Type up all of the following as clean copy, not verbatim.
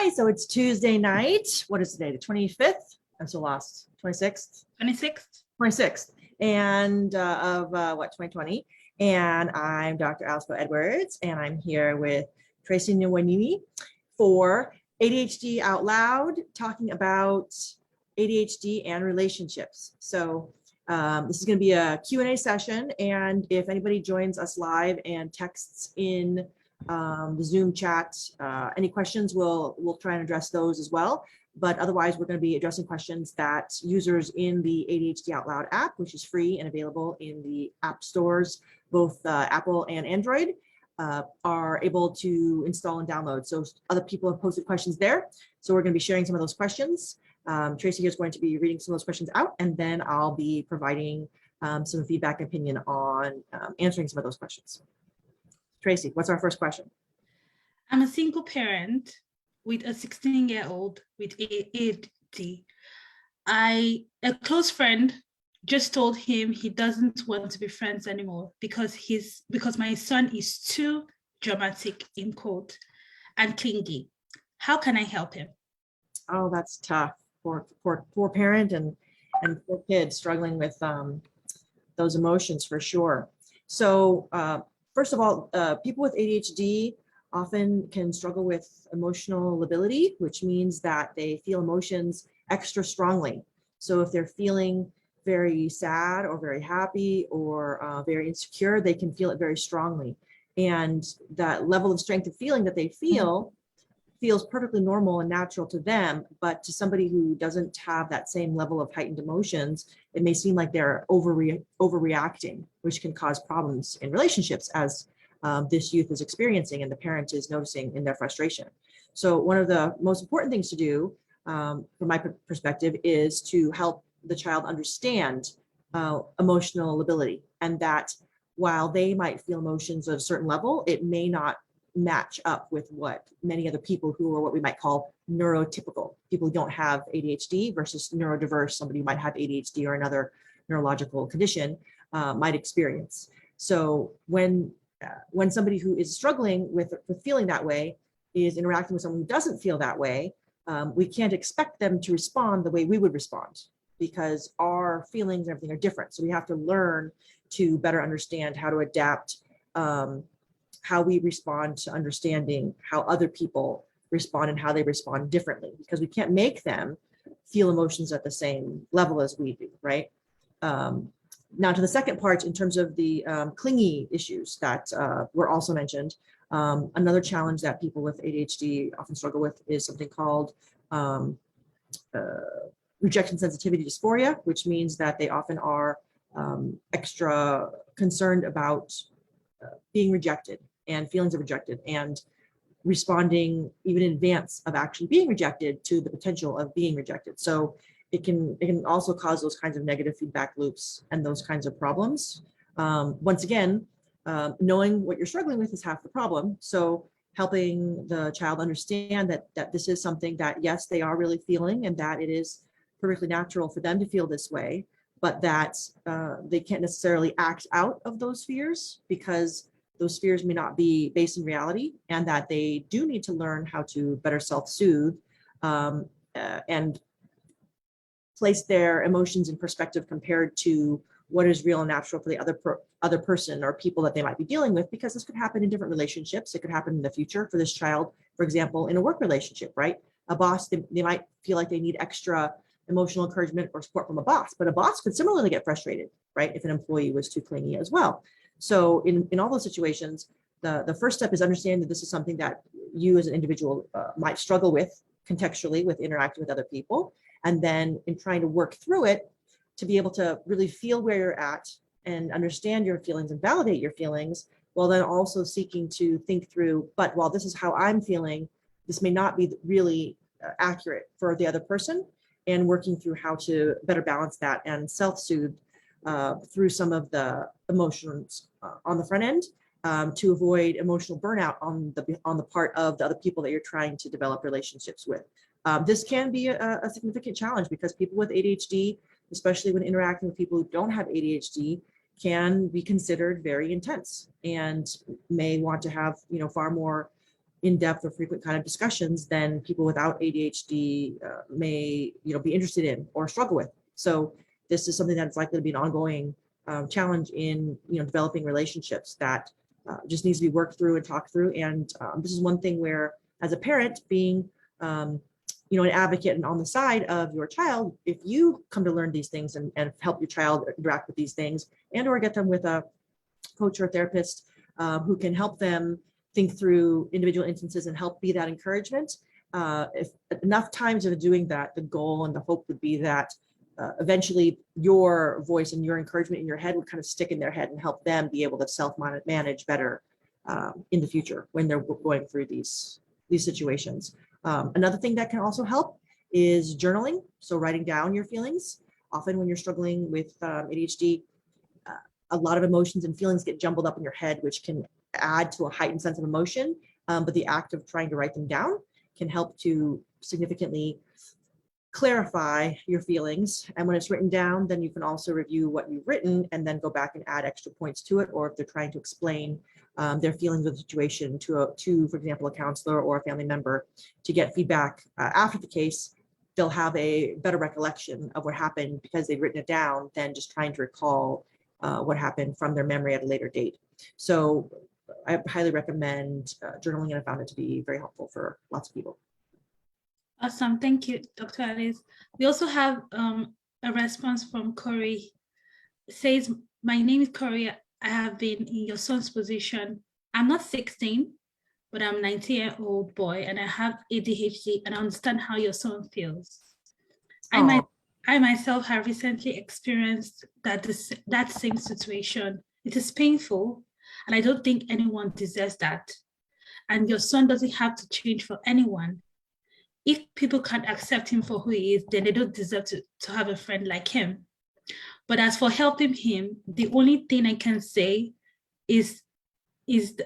Hi, so it's Tuesday night. What is today? The 25th? I'm so lost. 26th? 26th. 26th. And of 2020. And I'm Dr. Alice Edwards, and I'm here with Tracy Nwanini for ADHD Out Loud, talking about ADHD and relationships. So this is going to be a Q&A session, and if anybody joins us live and texts in the Zoom chat, any questions, we'll try and address those as well. But otherwise, we're going to be addressing questions that users in the ADHD Out Loud app, which is free and available in the app stores, both Apple and Android, are able to install and download. So other people have posted questions there. So we're going to be sharing some of those questions. Tracy is going to be reading some of those questions out, and then I'll be providing some feedback and opinion on answering some of those questions. Tracy, what's our first question? I'm a single parent with a 16-year-old with ADHD. A close friend just told him he doesn't want to be friends anymore because my son is too dramatic, in quote, and clingy. How can I help him? Oh, that's tough. Poor parent and poor kid struggling with those emotions for sure. So first of all, people with ADHD often can struggle with emotional lability, which means that they feel emotions extra strongly. So if they're feeling very sad or very happy or very insecure, they can feel it very strongly. And that level of strength of feeling that they feel feels perfectly normal and natural to them, but to somebody who doesn't have that same level of heightened emotions, it may seem like they're overreacting, which can cause problems in relationships, as this youth is experiencing and the parent is noticing in their frustration. So one of the most important things to do, from my perspective, is to help the child understand emotional lability, and that while they might feel emotions at a certain level, it may not match up with what many other people who are what we might call neurotypical, people who don't have ADHD versus neurodiverse, somebody who might have ADHD or another neurological condition might experience. So when somebody who is struggling with feeling that way is interacting with someone who doesn't feel that way, we can't expect them to respond the way we would respond, because our feelings and everything are different. So we have to learn to better understand how to adapt how we respond to understanding how other people respond and how they respond differently, because we can't make them feel emotions at the same level as we do, right? Now to the second part, in terms of the clingy issues that were also mentioned, another challenge that people with ADHD often struggle with is something called rejection sensitivity dysphoria, which means that they often are extra concerned about being rejected and feelings of rejected, and responding even in advance of actually being rejected to the potential of being rejected. So it can also cause those kinds of negative feedback loops and those kinds of problems. Once again, knowing what you're struggling with is half the problem. So helping the child understand that this is something that, yes, they are really feeling, and that it is perfectly natural for them to feel this way, but that they can't necessarily act out of those fears, because those fears may not be based in reality, and that they do need to learn how to better self-soothe and place their emotions in perspective compared to what is real and natural for the other person or people that they might be dealing with, because this could happen in different relationships. It could happen in the future for this child, for example, in a work relationship, right? A boss, they might feel like they need extra emotional encouragement or support from a boss, but a boss could similarly get frustrated, right, if an employee was too clingy as well. So in all those situations, the first step is understanding that this is something that you as an individual might struggle with contextually with interacting with other people, and then in trying to work through it, to be able to really feel where you're at and understand your feelings and validate your feelings, while then also seeking to think through, but while this is how I'm feeling, this may not be really accurate for the other person, and working through how to better balance that and self-soothe through some of the emotions on the front end, to avoid emotional burnout on the part of the other people that you're trying to develop relationships with. This can be a significant challenge, because people with ADHD, especially when interacting with people who don't have ADHD, can be considered very intense and may want to have far more in-depth or frequent kind of discussions than people without ADHD may, be interested in or struggle with. So this is something that's likely to be an ongoing challenge in, developing relationships that just needs to be worked through and talked through. And this is one thing where, as a parent, being, an advocate and on the side of your child, if you come to learn these things and help your child interact with these things, and or get them with a coach or a therapist who can help them think through individual instances and help be that encouragement. If enough times of doing that, the goal and the hope would be that eventually your voice and your encouragement in your head would kind of stick in their head and help them be able to self-manage better in the future when they're going through these situations. Another thing that can also help is journaling. So writing down your feelings. Often when you're struggling with ADHD, a lot of emotions and feelings get jumbled up in your head, which can add to a heightened sense of emotion. But the act of trying to write them down can help to significantly clarify your feelings. And when it's written down, then you can also review what you've written and then go back and add extra points to it. Or if they're trying to explain their feelings of the situation to, for example, a counselor or a family member to get feedback after the case, they'll have a better recollection of what happened because they've written it down than just trying to recall what happened from their memory at a later date. So I highly recommend journaling, and I found it to be very helpful for lots of people. Awesome. Thank you, Dr. Alice. We also have a response from Corey. It says, my name is Corey. I have been in your son's position. I'm not 16, but I'm a 19-year-old boy and I have ADHD, and I understand how your son feels. I myself have recently experienced that same situation. It is painful, and I don't think anyone deserves that. And your son doesn't have to change for anyone. If people can't accept him for who he is, then they don't deserve to have a friend like him. But as for helping him, the only thing I can say is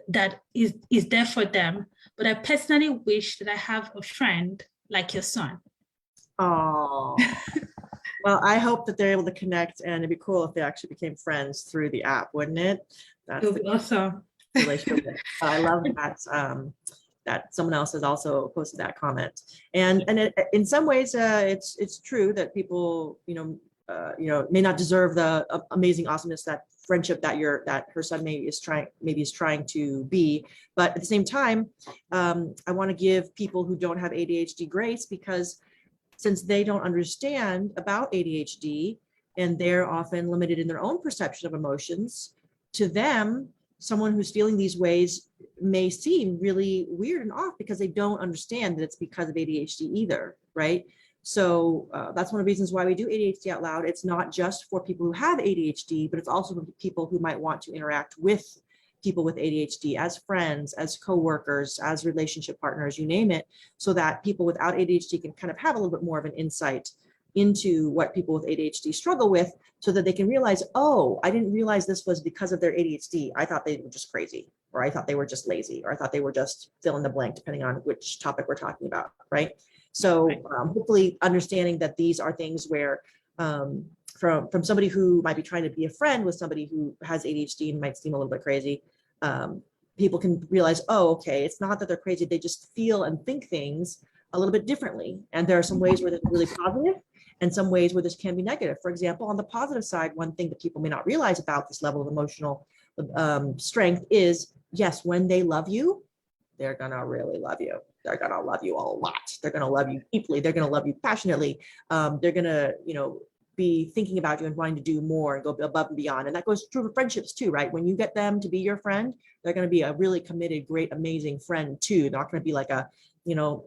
that is there for them. But I personally wish that I have a friend like your son. Oh, well, I hope that they're able to connect, and it'd be cool if they actually became friends through the app, wouldn't it? That's It would be awesome. Relationship. I love that. That someone else has also posted that comment, and in some ways, it's true that people, may not deserve the amazing awesomeness, that friendship that her son maybe is trying to be. But at the same time, I want to give people who don't have ADHD grace, because since they don't understand about ADHD and they're often limited in their own perception of emotions, to them, someone who's feeling these ways may seem really weird and off because they don't understand that it's because of ADHD either, right? So that's one of the reasons why we do ADHD Out Loud. It's not just for people who have ADHD, but it's also for people who might want to interact with people with ADHD as friends, as coworkers, as relationship partners, you name it, so that people without ADHD can kind of have a little bit more of an insight into what people with ADHD struggle with, so that they can realize, oh, I didn't realize this was because of their ADHD. I thought they were just crazy, or I thought they were just lazy, or I thought they were just fill in the blank, depending on which topic we're talking about, right? So hopefully understanding that these are things where from somebody who might be trying to be a friend with somebody who has ADHD and might seem a little bit crazy, people can realize, oh, okay, it's not that they're crazy, they just feel and think things a little bit differently. And there are some ways where this is really positive and some ways where this can be negative. For example, on the positive side, one thing that people may not realize about this level of emotional strength is, yes, when they love you, they're gonna really love you. They're gonna love you a lot. They're gonna love you deeply. They're gonna love you passionately. They're gonna, be thinking about you and wanting to do more and go above and beyond. And that goes true for friendships too, right? When you get them to be your friend, they're going to be a really committed, great, amazing friend too. They're not going to be like a, I don't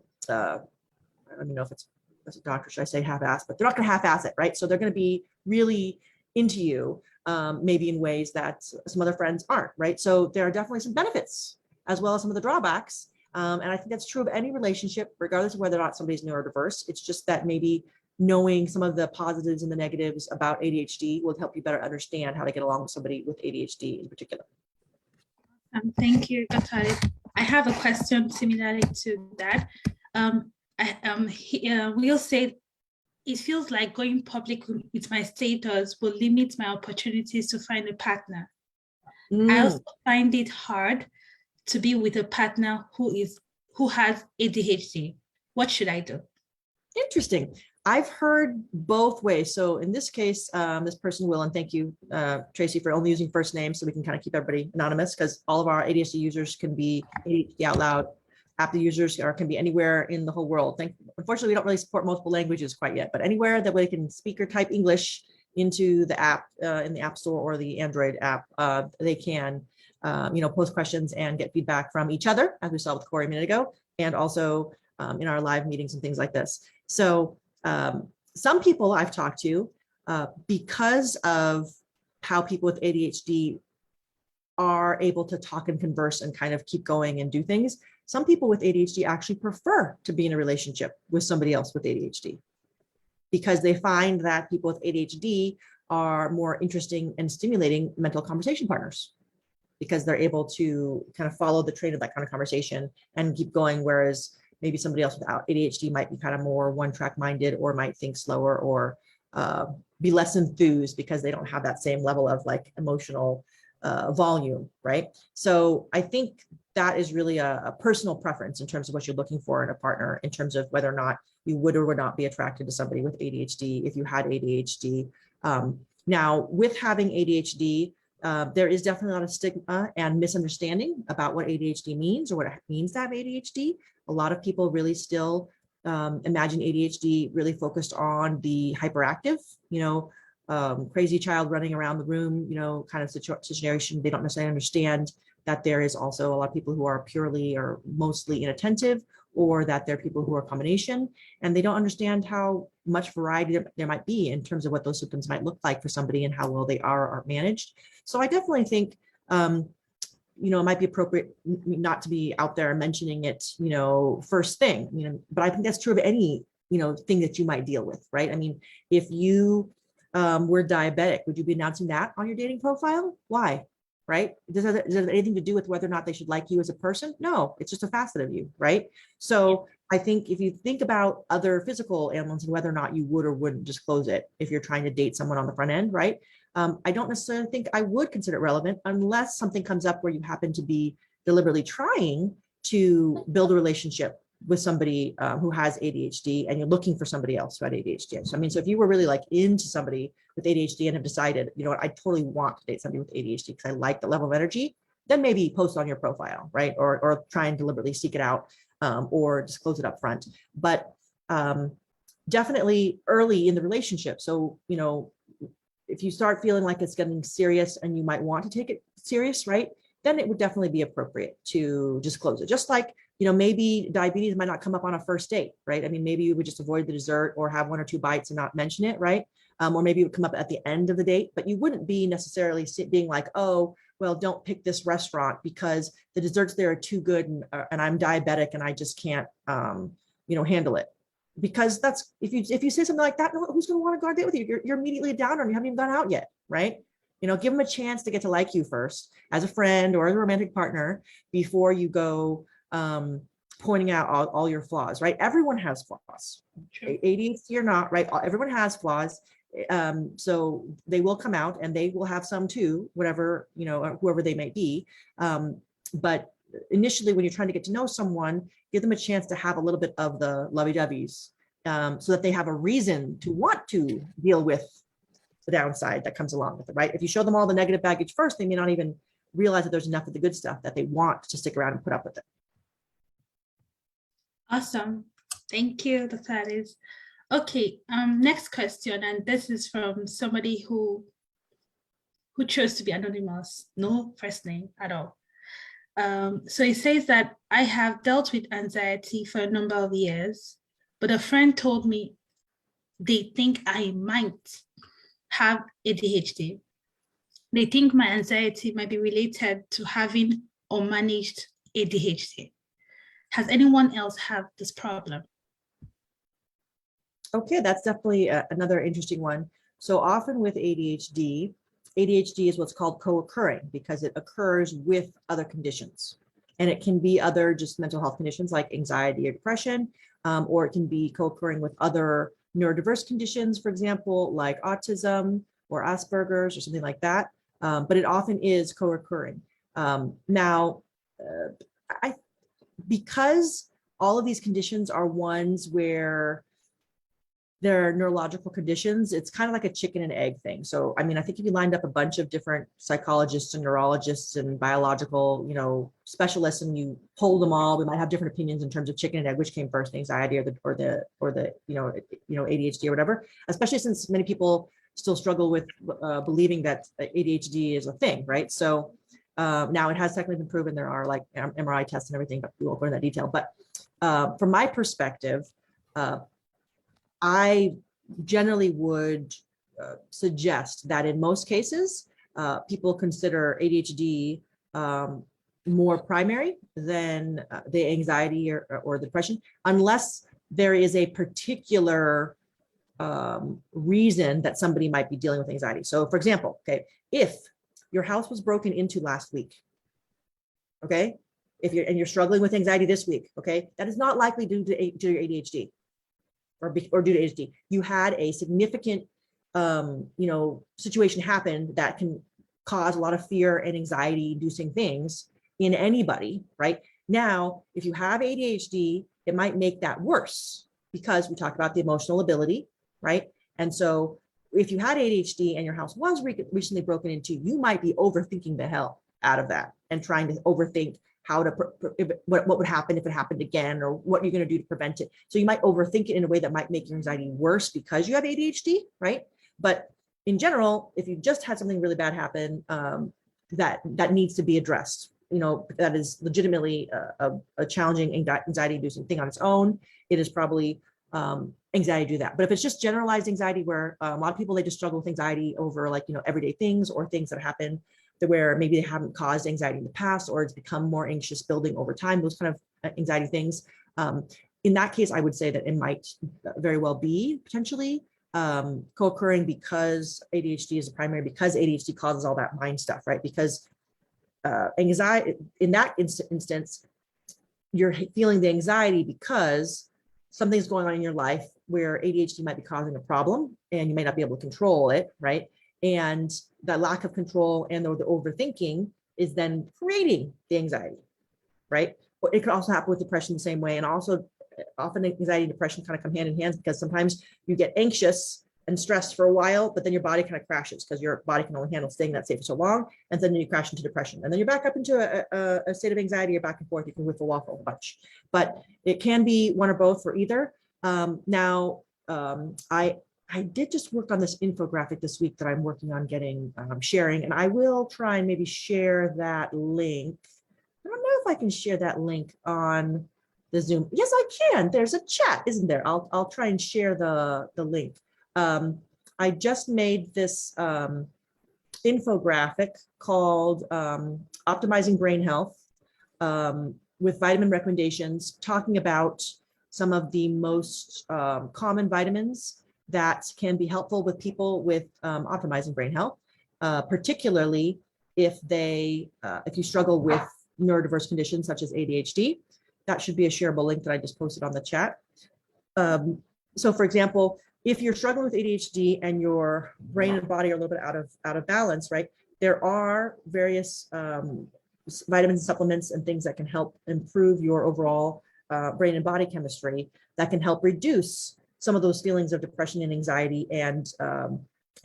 even know if it's as a doctor, should I say half-ass, but they're not going to half-ass it, right? So they're going to be really into you, maybe in ways that some other friends aren't, right? So there are definitely some benefits as well as some of the drawbacks. And I think that's true of any relationship, regardless of whether or not somebody's neurodiverse. It's just that maybe knowing some of the positives and the negatives about ADHD will help you better understand how to get along with somebody with ADHD in particular. Thank you, Dr. Alice. I have a question similarly to that. Will said, it feels like going public with my status will limit my opportunities to find a partner. I also find it hard to be with a partner who is who has ADHD. What should I do? Interesting. I've heard both ways. So in this case, this person will, and thank you, Tracy, for only using first names so we can kind of keep everybody anonymous, because all of our ADHD users can be ADHD Out Loud app users, or can be anywhere in the whole world. Unfortunately, we don't really support multiple languages quite yet, but anywhere that they can speak or type English into the app, in the App Store or the Android app, they can, post questions and get feedback from each other, as we saw with Corey a minute ago, and also in our live meetings and things like this. So some people I've talked to, because of how people with ADHD are able to talk and converse and kind of keep going and do things, some people with ADHD actually prefer to be in a relationship with somebody else with ADHD, because they find that people with ADHD are more interesting and stimulating mental conversation partners, because they're able to kind of follow the train of that kind of conversation and keep going, whereas maybe somebody else without ADHD might be kind of more one-track minded, or might think slower, or be less enthused because they don't have that same level of like emotional volume, right? So I think that is really a personal preference in terms of what you're looking for in a partner, in terms of whether or not you would or would not be attracted to somebody with ADHD if you had ADHD. Now, with having ADHD, there is definitely a lot of stigma and misunderstanding about what ADHD means, or what it means to have ADHD. A lot of people really still imagine ADHD really focused on the hyperactive, crazy child running around the room, kind of situation. They don't necessarily understand that there is also a lot of people who are purely or mostly inattentive, or that there are people who are a combination, and they don't understand how much variety there might be in terms of what those symptoms might look like for somebody and how well they are managed. So I definitely think, it might be appropriate not to be out there mentioning it, first thing, but I think that's true of any, thing that you might deal with, right? I mean, if you were diabetic, would you be announcing that on your dating profile? Why? Right? Does it have anything to do with whether or not they should like you as a person? No, it's just a facet of you, right? So I think if you think about other physical ailments and whether or not you would or wouldn't disclose it if you're trying to date someone on the front end, right? I don't necessarily think I would consider it relevant unless something comes up where you happen to be deliberately trying to build a relationship with somebody who has ADHD, and you're looking for somebody else who had ADHD. So, I mean, so if you were really like into somebody with ADHD and have decided, what, I totally want to date somebody with ADHD because I like the level of energy, then maybe post on your profile, right? Or try and deliberately seek it out, or disclose it up front. But definitely early in the relationship. So, if you start feeling like it's getting serious and you might want to take it serious, right? Then it would definitely be appropriate to disclose it. Just like, maybe diabetes might not come up on a first date, right? I mean, maybe you would just avoid the dessert or have one or two bites and not mention it, right? Or maybe it would come up at the end of the date, but you wouldn't be necessarily being like, oh, well, don't pick this restaurant because the desserts there are too good, and I'm diabetic and I just can't, handle it. Because that's, if you say something like that, who's going to want to go on a date with you? You're immediately down, and you haven't even gone out yet, right? Give them a chance to get to like you first as a friend or as a romantic partner before you go pointing out all your flaws, right? Everyone has flaws, ADHD or not, right? Everyone has flaws. So they will come out, and they will have some too, whatever, whoever they may be. But initially, when you're trying to get to know someone, give them a chance to have a little bit of the lovey-doveys, so that they have a reason to want to deal with the downside that comes along with it, right? If you show them all the negative baggage first, they may not even realize that there's enough of the good stuff that they want to stick around and put up with it. Awesome. Thank you, Dr. Alice. Okay, next question, and this is from somebody who chose to be anonymous, no first name at all. So it says that I have dealt with anxiety for a number of years, but a friend told me they think I might have ADHD. They think my anxiety might be related to having unmanaged ADHD. Has anyone else had this problem? Okay, that's definitely another interesting one. So often with ADHD is what's called co-occurring because it occurs with other conditions. And it can be other just mental health conditions like anxiety or depression, or it can be co-occurring with other neurodiverse conditions, for example, like autism or Asperger's or something like that. But it often is co-occurring. Now, because all of these conditions are ones where they're neurological conditions, it's kind of like a chicken and egg thing. So, I mean, I think if you lined up a bunch of different psychologists and neurologists and biological, specialists, and you polled them all, we might have different opinions in terms of chicken and egg, which came first, the anxiety or the ADHD or whatever, especially since many people still struggle with believing that ADHD is a thing, right? So now it has technically been proven. There are like MRI tests and everything, but we won't go into that detail. But from my perspective, I generally would suggest that in most cases, people consider ADHD more primary than the anxiety or depression, unless there is a particular reason that somebody might be dealing with anxiety. So for example, okay, if your house was broken into last week, okay, if you're struggling with anxiety this week, okay, that is not likely due to your ADHD. Or due to ADHD, you had a significant, situation happen that can cause a lot of fear and anxiety-inducing things in anybody, right? Now, if you have ADHD, it might make that worse because we talked about the emotional ability, right? And so, if you had ADHD and your house was recently broken into, you might be overthinking the hell out of that and trying to overthink how to what would happen if it happened again, or what you're going to do to prevent it. So you might overthink it in a way that might make your anxiety worse because you have ADHD, right? But in general, if you just had something really bad happen, that needs to be addressed, that is legitimately a challenging anxiety-inducing thing on its own, it is probably anxiety to do that. But if it's just generalized anxiety, where a lot of people, they just struggle with anxiety over everyday things or things that happen where maybe they haven't caused anxiety in the past, or it's become more anxious building over time, those kind of anxiety things. In that case, I would say that it might very well be potentially co-occurring because ADHD is a primary, because ADHD causes all that mind stuff, right? Because anxiety, in that instance, you're feeling the anxiety because something's going on in your life where ADHD might be causing a problem and you may not be able to control it, right? And that lack of control and the overthinking is then creating the anxiety, right? But it could also happen with depression the same way. And also often anxiety and depression kind of come hand in hand, because sometimes you get anxious and stressed for a while, but then your body kind of crashes because your body can only handle staying that state for so long. And then you crash into depression. And then you're back up into a state of anxiety, or back and forth. You can whiffle waffle a bunch, but it can be one or both or either. I did just work on this infographic this week that I'm working on getting sharing, and I will try and maybe share that link. I don't know if I can share that link on the Zoom. Yes, I can. There's a chat, isn't there? I'll try and share the link. I just made this infographic called Optimizing Brain Health with vitamin recommendations, talking about some of the most common vitamins that can be helpful with people with optimizing brain health, particularly if you struggle with neurodiverse conditions such as ADHD. That should be a shareable link that I just posted on the chat. So for example, if you're struggling with ADHD and your brain and body are a little bit out of balance, right? There are various vitamins and supplements and things that can help improve your overall brain and body chemistry, that can help reduce some of those feelings of depression and anxiety. And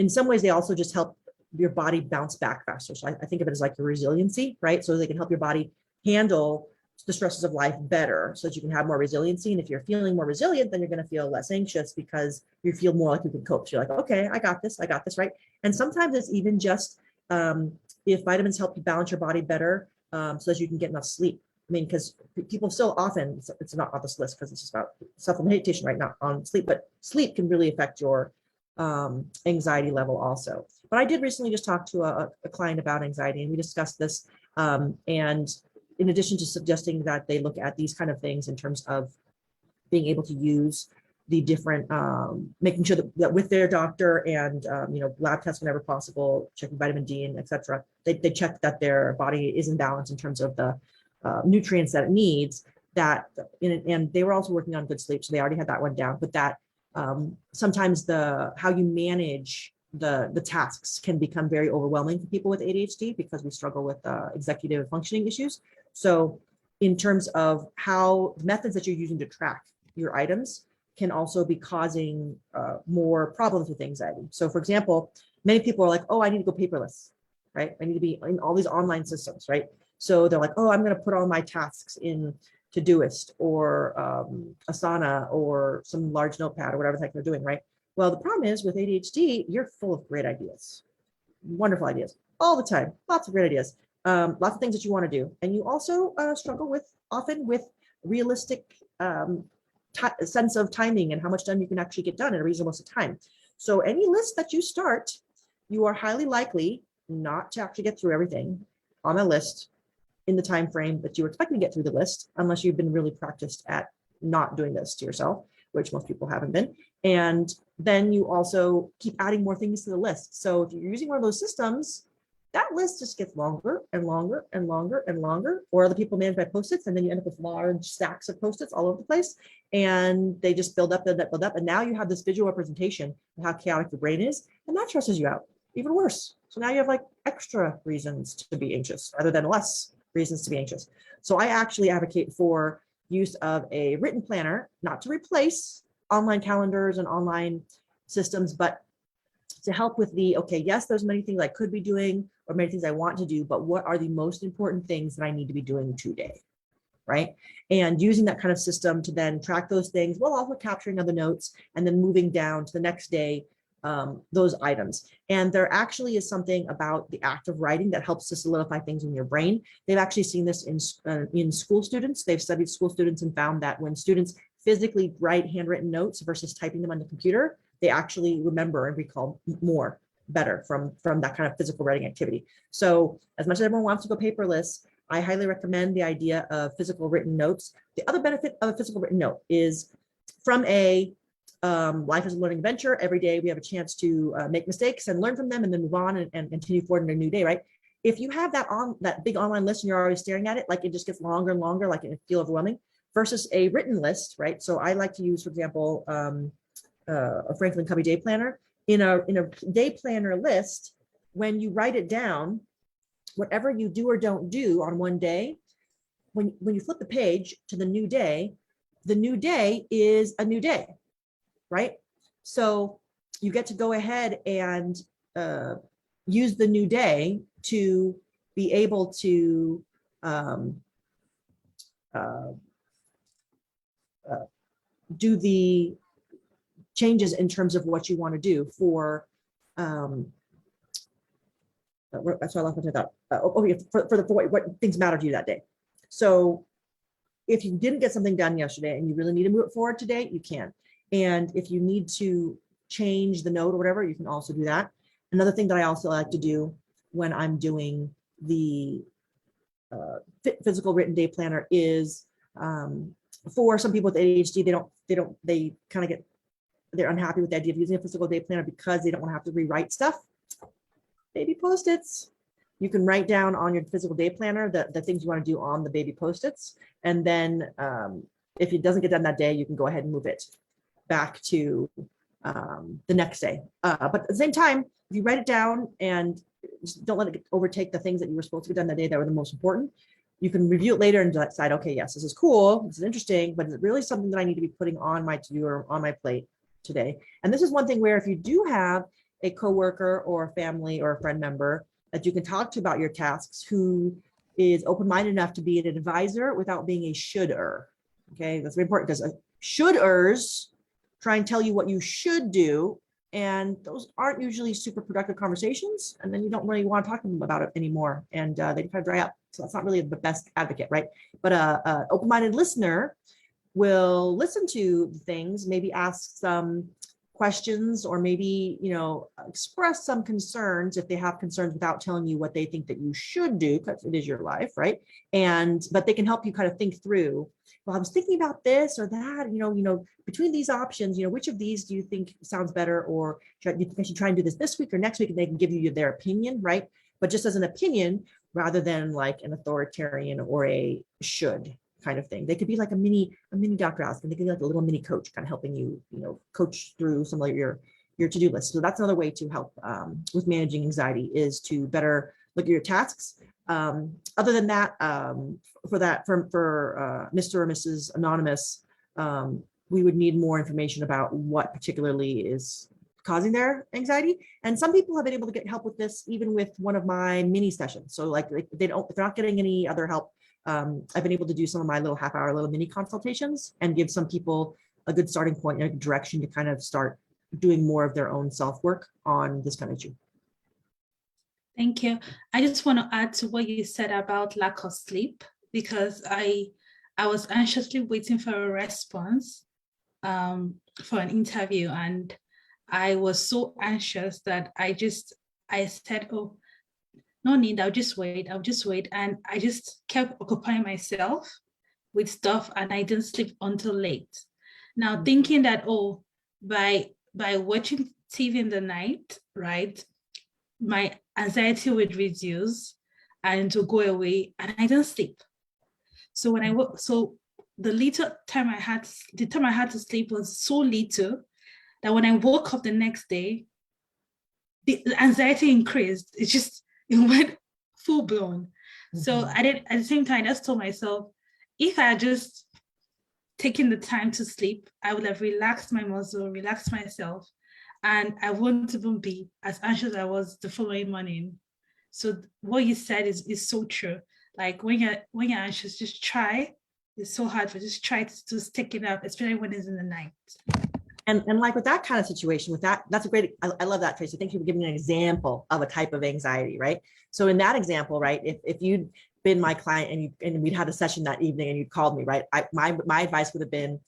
in some ways, they also just help your body bounce back faster. So I think of it as like your resiliency, right? So they can help your body handle the stresses of life better so that you can have more resiliency. And if you're feeling more resilient, then you're going to feel less anxious because you feel more like you can cope. So you're like, okay, I got this, right? And sometimes it's even just if vitamins help you balance your body better so that you can get enough sleep. I mean, because people still often, it's not on this list because it's just about supplementation, right? Not on sleep, but sleep can really affect your anxiety level also. But I did recently just talk to a client about anxiety, and we discussed this. And in addition to suggesting that they look at these kind of things in terms of being able to use the different, making sure that with their doctor and, lab tests whenever possible, checking vitamin D and et cetera, they check that their body is in balance in terms of the nutrients that it needs, and they were also working on good sleep. So they already had that one down, but that sometimes how you manage the tasks can become very overwhelming for people with ADHD because we struggle with executive functioning issues. So in terms of how methods that you're using to track your items can also be causing more problems with anxiety. So for example, many people are like, oh, I need to go paperless, right? I need to be in all these online systems, right? So they're like, oh, I'm going to put all my tasks in Todoist or Asana or some large notepad or whatever the heck they're doing, right? Well, the problem is with ADHD, you're full of great ideas, wonderful ideas all the time, lots of great ideas, lots of things that you want to do. And you also struggle often with realistic sense of timing and how much time you can actually get done in a reasonable amount of time. So any list that you start, you are highly likely not to actually get through everything on a list in the time frame that you were expecting to get through the list, unless you've been really practiced at not doing this to yourself, which most people haven't been. And then you also keep adding more things to the list. So if you're using one of those systems, that list just gets longer and longer and longer and longer. Or other people manage by Post-its, and then you end up with large stacks of Post-its all over the place, and they just build up, build up, build up. And now you have this visual representation of how chaotic the brain is, and that stresses you out even worse. So now you have like extra reasons to be anxious rather than less reasons to be anxious. So I actually advocate for use of a written planner, not to replace online calendars and online systems, but to help with okay, yes, there's many things I could be doing or many things I want to do, but what are the most important things that I need to be doing today, right? And using that kind of system to then track those things while also capturing other notes and then moving down to the next day, those items. And there actually is something about the act of writing that helps to solidify things in your brain. They've actually seen this in school students. They've studied school students and found that when students physically write handwritten notes versus typing them on the computer, they actually remember and recall better from that kind of physical writing activity. So as much as everyone wants to go paperless, I highly recommend the idea of physical written notes. The other benefit of a physical written note is from a life is a learning adventure. Every day we have a chance to make mistakes and learn from them and then move on and continue forward in a new day, right? If you have that big online list and you're already staring at it, like it just gets longer and longer, like it feels overwhelming, versus a written list, right? So I like to use, for example, a Franklin Covey day planner. In a day planner list, when you write it down, whatever you do or don't do on one day, when you flip the page to the new day is a new day, right? So you get to go ahead and use the new day to be able to do the changes in terms of what you want to do for that's what I left with that. For what things matter to you that day. So if you didn't get something done yesterday and you really need to move it forward today, you can. And if you need to change the note or whatever, you can also do that. Another thing that I also like to do when I'm doing the physical written day planner is for some people with ADHD, they're unhappy with the idea of using a physical day planner because they don't want to have to rewrite stuff. Baby Post-its. You can write down on your physical day planner the things you want to do on the baby Post-its. And then if it doesn't get done that day, you can go ahead and move it back to the next day. But at the same time, if you write it down and just don't let it overtake the things that you were supposed to get done that day that were the most important, you can review it later and decide, okay, yes, this is cool, this is interesting, but is it really something that I need to be putting on my to-do or on my plate today? And this is one thing where if you do have a coworker or a family or a friend member that you can talk to about your tasks who is open-minded enough to be an advisor without being a should-er. Okay, that's very important because should-ers try and tell you what you should do, and those aren't usually super productive conversations, and then you don't really want to talk to them about it anymore, and they kind of dry up. So that's not really the best advocate, right? But a open-minded listener will listen to things, maybe ask some questions, or maybe, express some concerns if they have concerns without telling you what they think that you should do, because it is your life, right? But they can help you kind of think through, well, I was thinking about this or that, between these options, which of these do you think sounds better, or you think I should try and do this week or next week, and they can give you their opinion, right? But just as an opinion rather than like an authoritarian or a should kind of thing. They could be like a mini Dr. Oz, and they could be like a little mini coach, kind of helping you, coach through some of your to-do list. So that's another way to help with managing anxiety, is to better look at your tasks, Other than that, for Mr. or Mrs. Anonymous, we would need more information about what particularly is causing their anxiety. And some people have been able to get help with this, even with one of my mini sessions. So like if they're not getting any other help, I've been able to do some of my little half-hour little mini consultations and give some people a good starting point and a direction to kind of start doing more of their own self-work on this kind of issue. Thank you. I just want to add to what you said about lack of sleep, because I was anxiously waiting for a response for an interview, and I was so anxious that I said, oh, no need, I'll just wait. And I just kept occupying myself with stuff, and I didn't sleep until late. Now thinking that, oh, by watching TV in the night, right, my anxiety would reduce and to go away, and I didn't sleep. So the time I had to sleep was so little that when I woke up the next day, the anxiety increased. It went full blown. Mm-hmm. So I did, at the same time, I just told myself, if I had just taken the time to sleep, I would have relaxed my muscle, relaxed myself, and I wouldn't even be as anxious as I was the following morning. So what you said is so true. Like when you're anxious, just try. It's so hard, but just try to stick it up, especially when it's in the night. And like with that kind of situation, that's a great, I love that, Tracy. Thank you for giving an example of a type of anxiety, right? So in that example, right, if you'd been my client and we'd had a session that evening and you'd called me, right, my advice would have been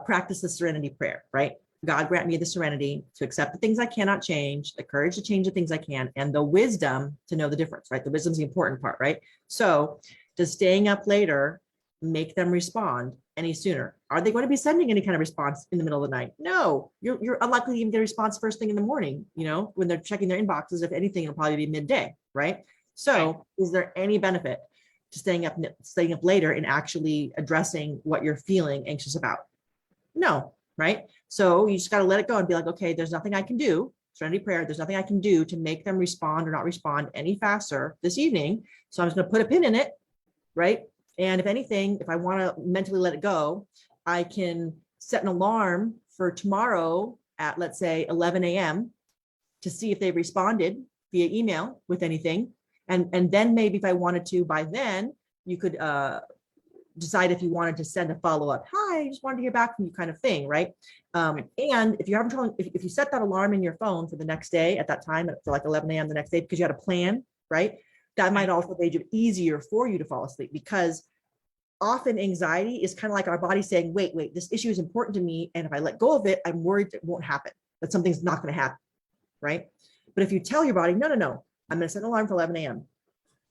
practice the Serenity prayer, right? God grant me the serenity to accept the things I cannot change, the courage to change the things I can, and the wisdom to know the difference, right? The wisdom's the important part, right? So does staying up later make them respond any sooner? Are they going to be sending any kind of response in the middle of the night? No, you're unlikely to even get a response first thing in the morning, when they're checking their inboxes. If anything, it'll probably be midday, right? So is there any benefit to staying up later and actually addressing what you're feeling anxious about? No, right? So you just got to let it go and be like, okay, there's nothing I can do. Serenity prayer, there's nothing I can do to make them respond or not respond any faster this evening. So I'm just going to put a pin in it, right? And if anything, if I want to mentally let it go, I can set an alarm for tomorrow at, let's say, 11 a.m. to see if they responded via email with anything. And then maybe if I wanted to, by then, you could decide if you wanted to send a follow-up, hi, I just wanted to hear back from you kind of thing, right? And if you're having trouble, if you set that alarm in your phone for the next day at that time, for like 11 a.m. the next day, because you had a plan, right? That might also make it easier for you to fall asleep, because often anxiety is kind of like our body saying, wait, this issue is important to me. And if I let go of it, I'm worried it won't happen, that something's not going to happen, right? But if you tell your body, no, I'm going to set an alarm for 11 a.m.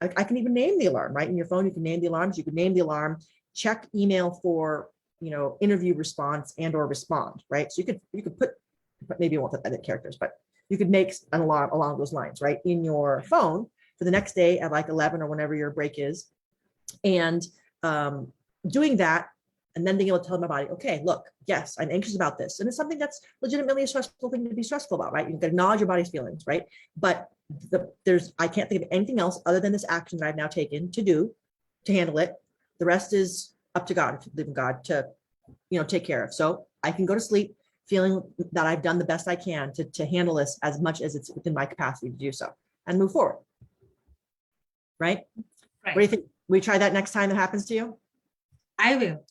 I can even name the alarm, right? In your phone, you can name the alarms. You can name the alarm, check email for, interview response and or respond, right? So you could put, maybe you won't put that in characters, but you could make an alarm along those lines, right? In your phone for the next day at like 11 or whenever your break is. And doing that, and then being able to tell my body, okay, look, yes, I'm anxious about this. And it's something that's legitimately a stressful thing to be stressful about, right? You can acknowledge your body's feelings, right? But I can't think of anything else other than this action that I've now taken to handle it. The rest is up to God, to believe in God to, take care of. So I can go to sleep feeling that I've done the best I can to handle this as much as it's within my capacity to do so and move forward. Right? What do you think? Will you try that next time that happens to you? I will.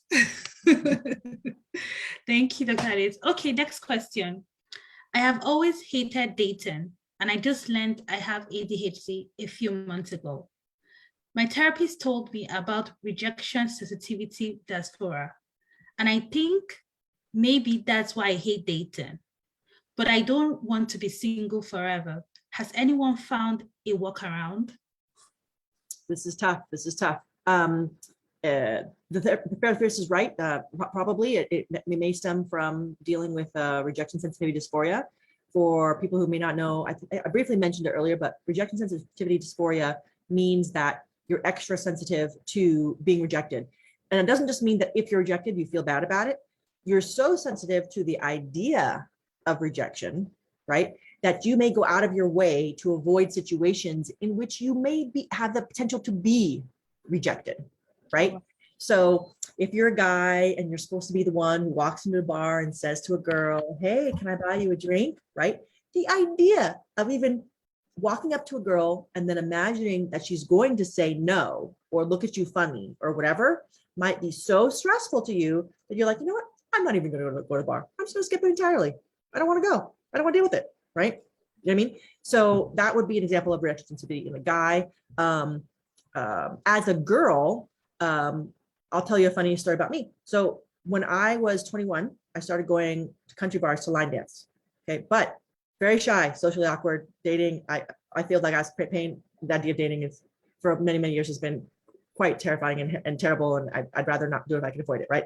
Thank you, Dr. Alice. Okay, next question. I have always hated dating, and I just learned I have ADHD a few months ago. My therapist told me about rejection sensitivity dysphoria, and I think maybe that's why I hate dating. But I don't want to be single forever. Has anyone found a workaround? This is tough. The therapist is right. Probably it may stem from dealing with rejection sensitivity dysphoria. For people who may not know, I briefly mentioned it earlier, but rejection sensitivity dysphoria means that you're extra sensitive to being rejected. And it doesn't just mean that if you're rejected, you feel bad about it. You're so sensitive to the idea of rejection, right, that you may go out of your way to avoid situations in which you may have the potential to be rejected, right? So if you're a guy and you're supposed to be the one who walks into a bar and says to a girl, hey, can I buy you a drink, right? The idea of even walking up to a girl and then imagining that she's going to say no or look at you funny or whatever might be so stressful to you that you're like, you know what? I'm not even going to go to the bar. I'm just going to skip it entirely. I don't want to go. I don't want to deal with it, right? You know what I mean? So that would be an example of rejection sensitivity in a guy. As a girl, I'll tell you a funny story about me. So when I was 21, I started going to country bars to line dance. Okay, but very shy, socially awkward, dating. I feel like I was paying. The idea of dating is for many, many years has been quite terrifying and terrible. And I'd rather not do it if I can avoid it, right?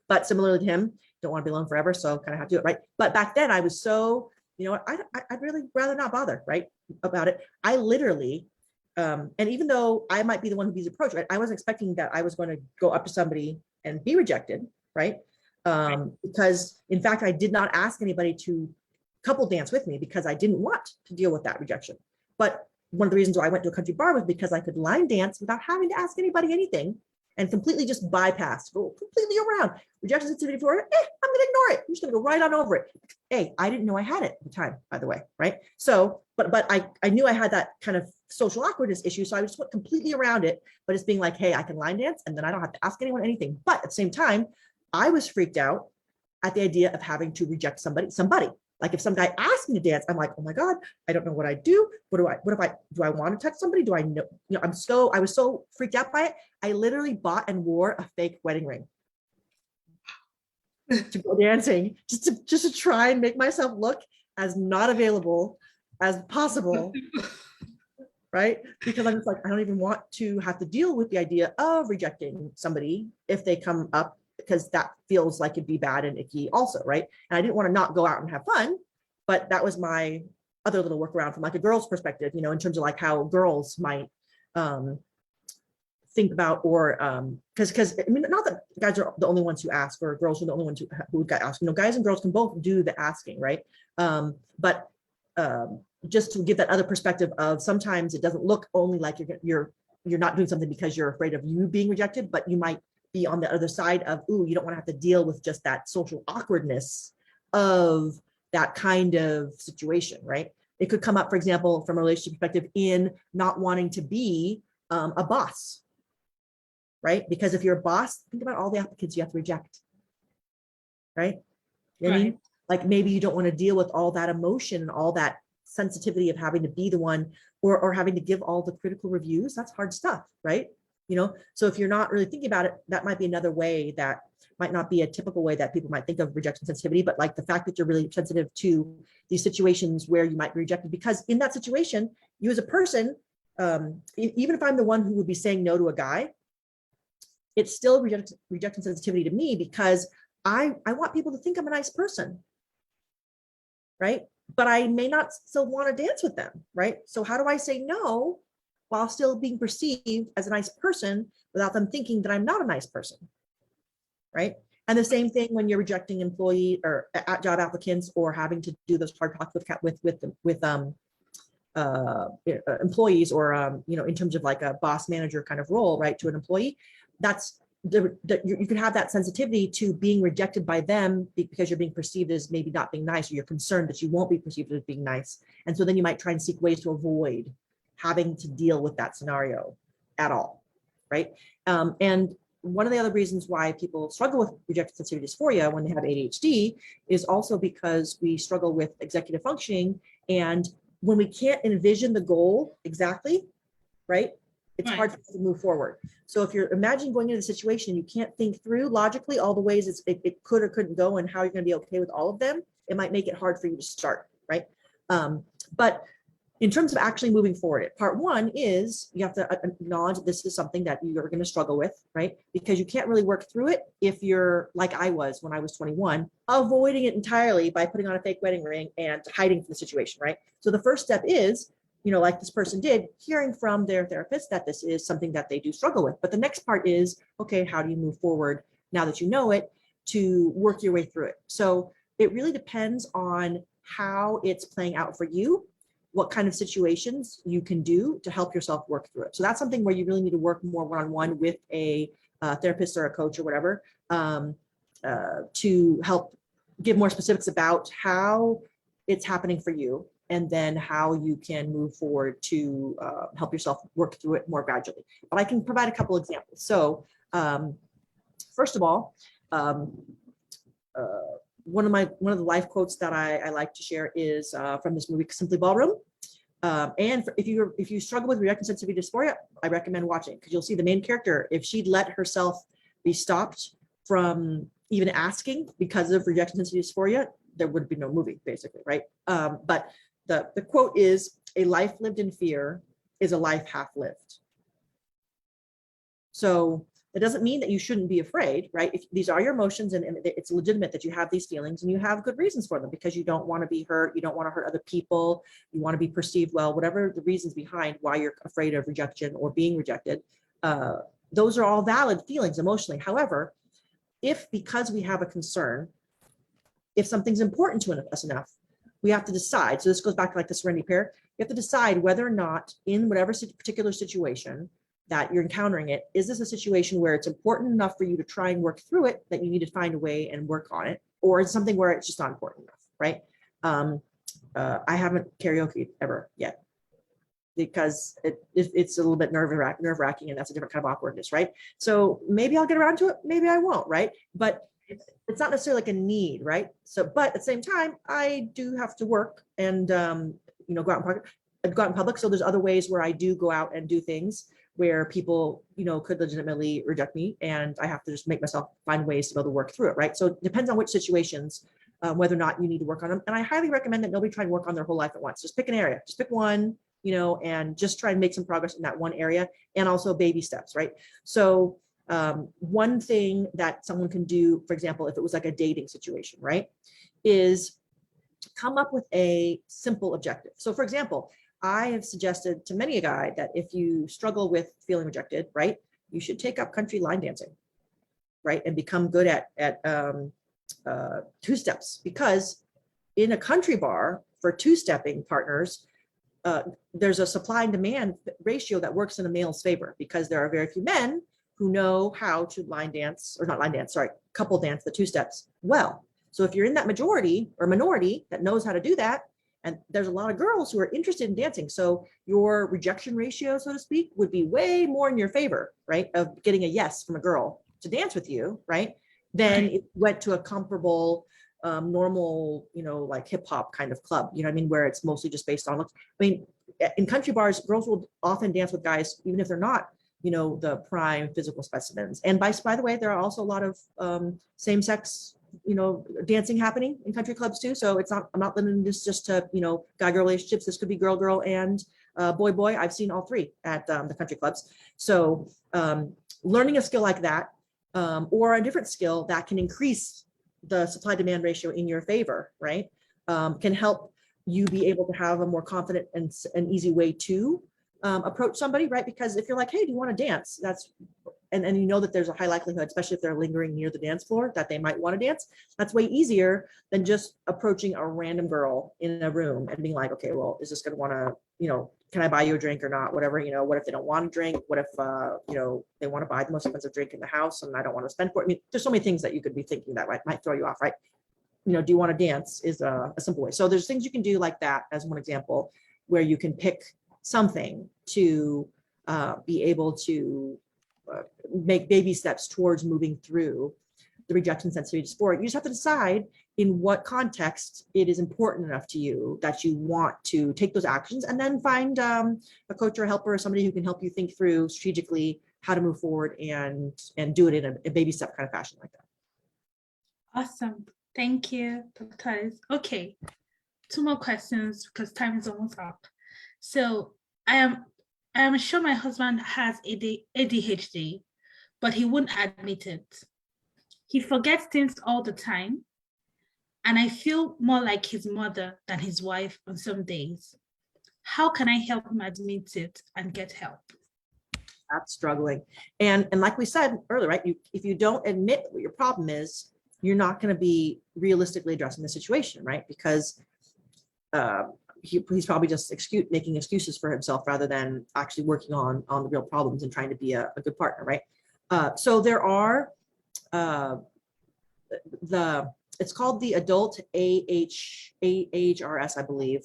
But similarly to him, don't want to be alone forever, so kind of have to do it, right? But back then I was so, you know what, I'd really rather not bother, right, about it. I literally, and even though I might be the one who be approached, right, I wasn't expecting that I was going to go up to somebody and be rejected, right? Because in fact, I did not ask anybody to couple dance with me because I didn't want to deal with that rejection. But one of the reasons why I went to a country bar was because I could line dance without having to ask anybody anything and completely just bypass, go completely around. Rejection sensitivity for it, I'm gonna ignore it. I'm just gonna go right on over it. Hey, I didn't know I had it at the time, by the way, right? So, but I knew I had that kind of social awkwardness issue, so I just went completely around it, but it's being like, hey, I can line dance and then I don't have to ask anyone anything. But at the same time, I was freaked out at the idea of having to reject somebody. Like if some guy asked me to dance, I'm like, oh my God, I don't know what I do. Do I want to touch somebody? Do I know? You know, I was so freaked out by it. I literally bought and wore a fake wedding ring to go dancing, just to try and make myself look as not available as possible. Right? Because I'm just like, I don't even want to have to deal with the idea of rejecting somebody if they come up, because that feels like it'd be bad and icky also, right? And I didn't want to not go out and have fun, but that was my other little workaround from like a girl's perspective, you know, in terms of like how girls might think about, or because I mean, not that guys are the only ones who ask, or girls are the only ones who got asked. You know, guys and girls can both do the asking, right? But just to give that other perspective of sometimes it doesn't look only like you're not doing something because you're afraid of you being rejected, but you might be on the other side of, ooh, you don't want to have to deal with just that social awkwardness of that kind of situation, right? It could come up, for example, from a relationship perspective in not wanting to be a boss, right? Because if you're a boss, think about all the applicants you have to reject, right? You know what I mean? Like maybe you don't want to deal with all that emotion and all that sensitivity of having to be the one, or having to give all the critical reviews. That's hard stuff, right? You know, so if you're not really thinking about it, that might be another way that might not be a typical way that people might think of rejection sensitivity, but like the fact that you're really sensitive to these situations where you might be rejected, because in that situation, you as a person, even if I'm the one who would be saying no to a guy, it's still rejection sensitivity to me, because I want people to think I'm a nice person, right? But I may not still want to dance with them, right? So how do I say no while still being perceived as a nice person without them thinking that I'm not a nice person, right? And the same thing when you're rejecting employee or job applicants, or having to do those hard talks with employees, or you know, in terms of like a boss manager kind of role, right, to an employee. That's you could have that sensitivity to being rejected by them because you're being perceived as maybe not being nice, or you're concerned that you won't be perceived as being nice, and so then you might try and seek ways to avoid having to deal with that scenario at all, right? And one of the other reasons why people struggle with rejection sensitivity dysphoria when they have ADHD is also because we struggle with executive functioning, and when we can't envision the goal exactly, right, it's hard for us to move forward. So if you're imagining going into the situation, you can't think through logically all the ways it could or couldn't go and how you're going to be okay with all of them, it might make it hard for you to start, right? But in terms of actually moving forward, part one is you have to acknowledge that this is something that you're going to struggle with, right? Because you can't really work through it if you're like I was when I was 21, avoiding it entirely by putting on a fake wedding ring and hiding from the situation, right? So the first step is, you know, like this person did, hearing from their therapist that this is something that they do struggle with. But the next part is, okay, how do you move forward now that you know it to work your way through it? So it really depends on how it's playing out for you, what kind of situations you can do to help yourself work through it. So that's something where you really need to work more one-on-one with a therapist or a coach or whatever, to help give more specifics about how it's happening for you, and then how you can move forward to help yourself work through it more gradually. But I can provide a couple examples. So first of all, one of the life quotes that I like to share is from this movie Simply Ballroom. If you struggle with rejection sensitivity dysphoria, I recommend watching, because you'll see the main character, if she'd let herself be stopped from even asking because of rejection sensitivity dysphoria, there would be no movie, basically, right? But the quote is, "A life lived in fear is a life half lived." So it doesn't mean that you shouldn't be afraid, right? If these are your emotions, and it's legitimate that you have these feelings, and you have good reasons for them, because you don't want to be hurt, you don't want to hurt other people, you want to be perceived well, whatever the reasons behind why you're afraid of rejection or being rejected, those are all valid feelings emotionally. However, if because we have a concern, if something's important to us enough, we have to decide. So this goes back to like the Serenity pair. You have to decide whether or not, in whatever particular situation that you're encountering it, is this a situation where it's important enough for you to try and work through it, that you need to find a way and work on it, or is something where it's just not important enough, right? I haven't karaoke ever yet, because it's a little bit nerve-wracking, and that's a different kind of awkwardness, right? So maybe I'll get around to it, maybe I won't, right? But it's not necessarily like a need, right? So, but at the same time, I do have to work and go out in public. So there's other ways where I do go out and do things where people, could legitimately reject me, and I have to just make myself find ways to be able to work through it, right? So it depends on which situations, whether or not you need to work on them. And I highly recommend that nobody try and work on their whole life at once. Just pick an area, just pick one, and just try and make some progress in that one area, and also baby steps, right? So one thing that someone can do, for example, if it was like a dating situation, right, is come up with a simple objective. So for example, I have suggested to many a guy that if you struggle with feeling rejected, right, you should take up country line dancing, right, and become good at two steps, because in a country bar for two-stepping partners, there's a supply and demand ratio that works in a male's favor, because there are very few men who know how to couple dance the two steps well. So if you're in that majority or minority that knows how to do that, and there's a lot of girls who are interested in dancing, so your rejection ratio, so to speak, would be way more in your favor, right, of getting a yes from a girl to dance with you, right, than if you went to a comparable normal, like hip hop kind of club, where it's mostly just based on looks. In country bars, girls will often dance with guys, even if they're not, the prime physical specimens. And by the way, there are also a lot of same-sex, dancing happening in country clubs too. So I'm not limiting this just to, guy-girl relationships. This could be girl-girl and boy-boy. I've seen all three at the country clubs. So learning a skill like that, or a different skill that can increase the supply-demand ratio in your favor, right, can help you be able to have a more confident and easy way to approach somebody, right? Because if you're like, hey, do you want to dance? And that there's a high likelihood, especially if they're lingering near the dance floor, that they might want to dance. That's way easier than just approaching a random girl in a room and being like, okay, well, is this going to want to, can I buy you a drink or not? Whatever, what if they don't want to drink? What if, they want to buy the most expensive drink in the house and I don't want to spend for it? There's so many things that you could be thinking that might throw you off, right? Do you want to dance is a simple way. So there's things you can do like that as one example, where you can pick something to be able to make baby steps towards moving through the rejection sensitivity dysphoria. You just have to decide in what context it is important enough to you that you want to take those actions, and then find a coach or a helper or somebody who can help you think through strategically how to move forward and do it in a baby step kind of fashion like that. Awesome. Thank you, Dr. Alice. Okay, 2 more questions because time is almost up. So I am sure my husband has ADHD, but he won't admit it. He forgets things all the time, and I feel more like his mother than his wife on some days. How can I help him admit it and get help? That's struggling. And like we said earlier, right? If you don't admit what your problem is, you're not going to be realistically addressing the situation, right? Because he's probably just making excuses for himself rather than actually working on the real problems and trying to be a good partner, right? So there are it's called the Adult AHRS, I believe.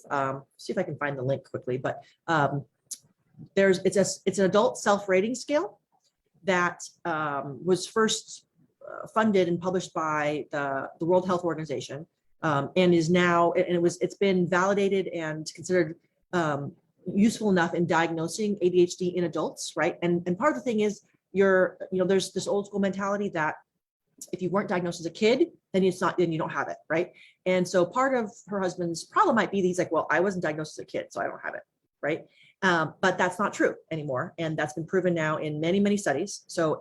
See if I can find the link quickly, but it's an adult self-rating scale that was first funded and published by the World Health Organization, and is now, and it's been validated and considered useful enough in diagnosing ADHD in adults, right? And part of the thing is there's this old school mentality that if you weren't diagnosed as a kid, then then you don't have it, right? And so part of her husband's problem might be that he's like, well, I wasn't diagnosed as a kid, so I don't have it, right? But that's not true anymore. And that's been proven now in many, many studies. So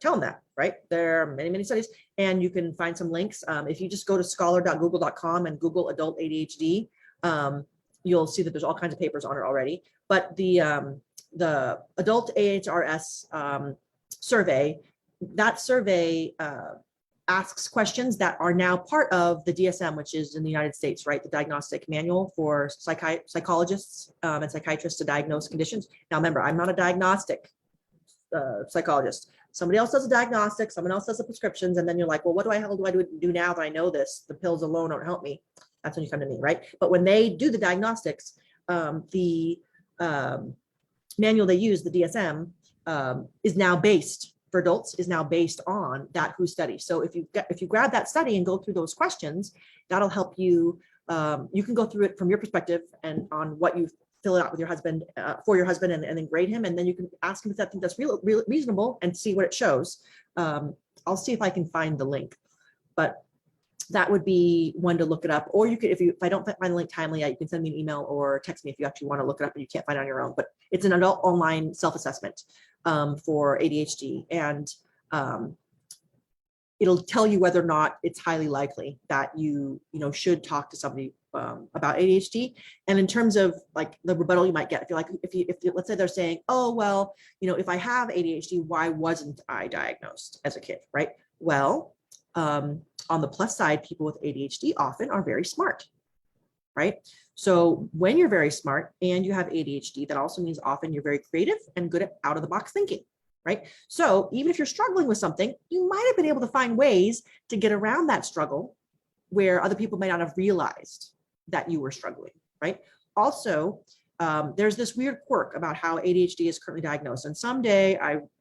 tell them that, right? There are many, many studies, and you can find some links. If you just go to scholar.google.com and Google adult ADHD, you'll see that there's all kinds of papers on it already. But the adult AHRS survey, that survey asks questions that are now part of the DSM, which is in the United States, right? The diagnostic manual for psychologists and psychiatrists to diagnose conditions. Now, remember, I'm not a diagnostic psychologist. Somebody else does a diagnostic, someone else does the prescriptions, and then you're like, well, what do I do now that I know this? The pills alone don't help me. That's when you come to me, right? But when they do the diagnostics, the manual they use, the DSM, is now based for adults, is now based on that WHO study. So if you grab that study and go through those questions, that'll help you. You can go through it from your perspective and on what you fill it out with your husband, for your husband, and then grade him, and then you can ask him if that thing that's reasonable and see what it shows. I'll see if I can find the link, but that would be one to look it up. Or you could, if I don't find the link timely, you can send me an email or text me if you actually want to look it up and you can't find it on your own. But it's an adult online self-assessment for ADHD, and it'll tell you whether or not it's highly likely that you should talk to somebody about ADHD. And in terms of like the rebuttal you might get, if let's say they're saying, oh, well, if I have ADHD, why wasn't I diagnosed as a kid, right? Well, on the plus side, people with ADHD often are very smart, right? So when you're very smart and you have ADHD, that also means often you're very creative and good at out of the box thinking, right? So even if you're struggling with something, you might have been able to find ways to get around that struggle where other people may not have realized that you were struggling, right? Also, there's this weird quirk about how ADHD is currently diagnosed. And someday,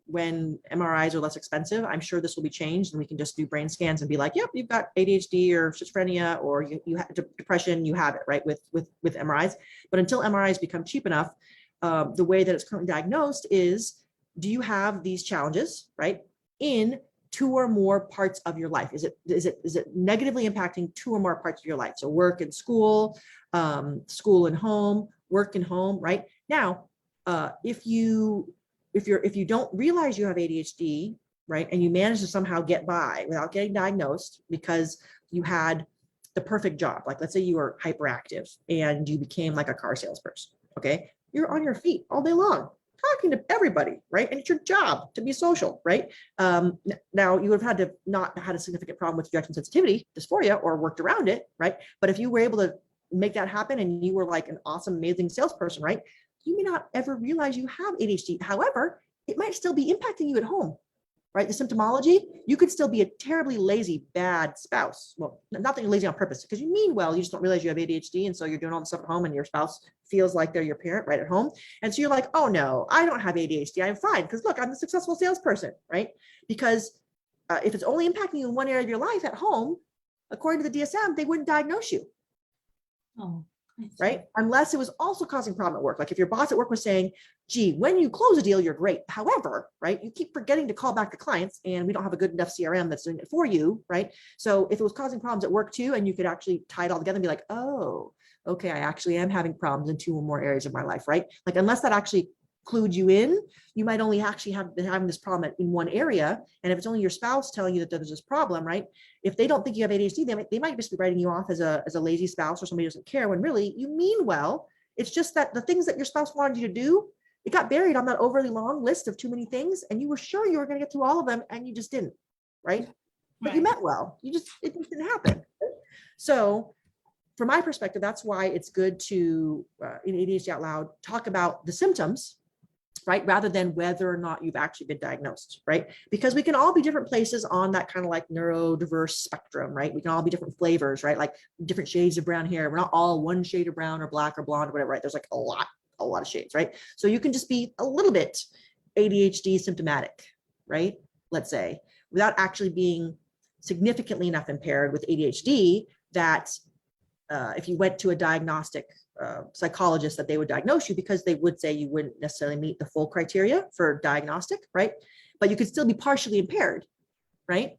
when MRIs are less expensive, I'm sure this will be changed and we can just do brain scans and be like, yep, you've got ADHD or schizophrenia, or you have depression, you have it, right, with MRIs. But until MRIs become cheap enough, the way that it's currently diagnosed is, do you have these challenges, right, in 2 or more parts of your life? Is it negatively impacting 2 or more parts of your life? So work and school, school and home, work and home, right? Now, if you don't realize you have ADHD, right, and you manage to somehow get by without getting diagnosed because you had the perfect job, like let's say you were hyperactive and you became like a car salesperson, okay? You're on your feet all day long, talking to everybody, right? And it's your job to be social, right? Now you would have had to not had a significant problem with rejection sensitivity, dysphoria, or worked around it, right? But if you were able to make that happen and you were like an awesome, amazing salesperson, right, you may not ever realize you have ADHD. However, it might still be impacting you at home, right? The symptomology, you could still be a terribly lazy, bad spouse. Well, not that you're lazy on purpose, because you mean well, you just don't realize you have ADHD. And so you're doing all the stuff at home and your spouse feels like they're your parent right at home. And so you're like, oh no, I don't have ADHD. I'm fine. Because look, I'm the successful salesperson, right? Because if it's only impacting you in one area of your life at home, according to the DSM, they wouldn't diagnose you. Oh. Right? Unless it was also causing problem at work. Like if your boss at work was saying, gee, when you close a deal, you're great. However, right, you keep forgetting to call back the clients and we don't have a good enough CRM that's doing it for you, right? So if it was causing problems at work too, and you could actually tie it all together and be like, oh, okay, I actually am having problems in 2 or more areas of my life, right? Like unless that actually clued you in, you might only actually have been having this problem in one area. And if it's only your spouse telling you that there's this problem, right? If they don't think you have ADHD, they might just be writing you off as a lazy spouse or somebody who doesn't care, when really you mean well. It's just that the things that your spouse wanted you to do, it got buried on that overly long list of too many things. And you were sure you were going to get through all of them and you just didn't, right? But you meant well, it just didn't happen. So from my perspective, that's why it's good to, in ADHD Out Loud, talk about the symptoms, right? Rather than whether or not you've actually been diagnosed, right? Because we can all be different places on that kind of like neurodiverse spectrum, right? We can all be different flavors, right? Like different shades of brown hair. We're not all one shade of brown or black or blonde or whatever, right? There's like a lot of shades, right? So you can just be a little bit ADHD symptomatic, right? Let's say, without actually being significantly enough impaired with ADHD that if you went to a diagnostic psychologist, that they would diagnose you, because they would say you wouldn't necessarily meet the full criteria for diagnostic, right? But you could still be partially impaired, right?